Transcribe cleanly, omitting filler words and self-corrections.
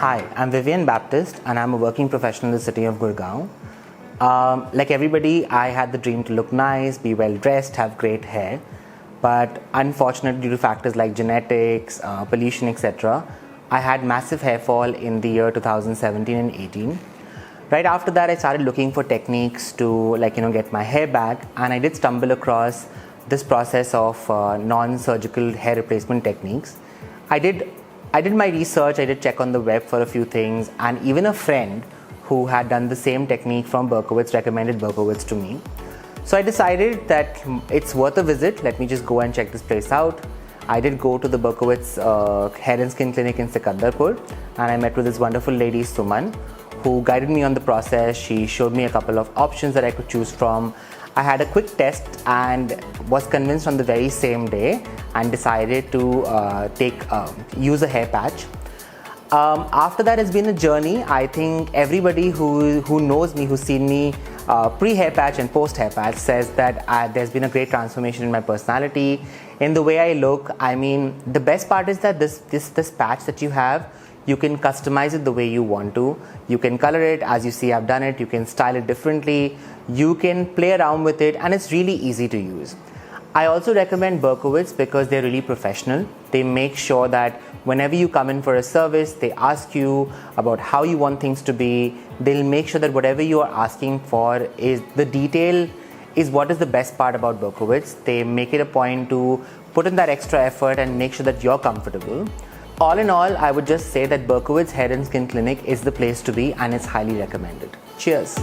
Hi, I'm Vivian Baptist and I'm a working professional in the city of Gurgaon. Like everybody, I had the dream to look nice, be well dressed, have great hair. But unfortunately, due to factors like genetics, pollution, etc., I had massive hair fall in the year 2017 and 18. Right after that, I started looking for techniques to get my hair back, and I did stumble across this process of non-surgical hair replacement techniques. I did my research, I did check on the web for a few things, and even a friend who had done the same technique from Berkowits recommended Berkowits to me. So I decided that it's worth a visit. Let me just go and check this place out. I did go to the Berkowits hair and skin clinic in Sikandarpur, and I met with this wonderful lady Suman, who guided me on the process. She showed me a couple of options that I could choose from. I had a quick test and was convinced on the very same day and decided to use a hair patch. After that, it's been a journey. I think everybody who knows me, who's seen me pre-hair patch and post-hair patch, says that there's been a great transformation in my personality, in the way I look. I mean, the best part is that this patch that you have, you can customize it the way you want to. You can color it, as you see I've done it. You can style it differently. You can play around with it, and it's really easy to use. I also recommend Berkowits because they're really professional. They make sure that whenever you come in for a service, they ask you about how you want things to be. They'll make sure that whatever you are asking for is the detail is what is the best part about Berkowits. They make it a point to put in that extra effort and make sure that you're comfortable. All in all, I would just say that Berkowits Hair and Skin Clinic is the place to be, and it's highly recommended. Cheers.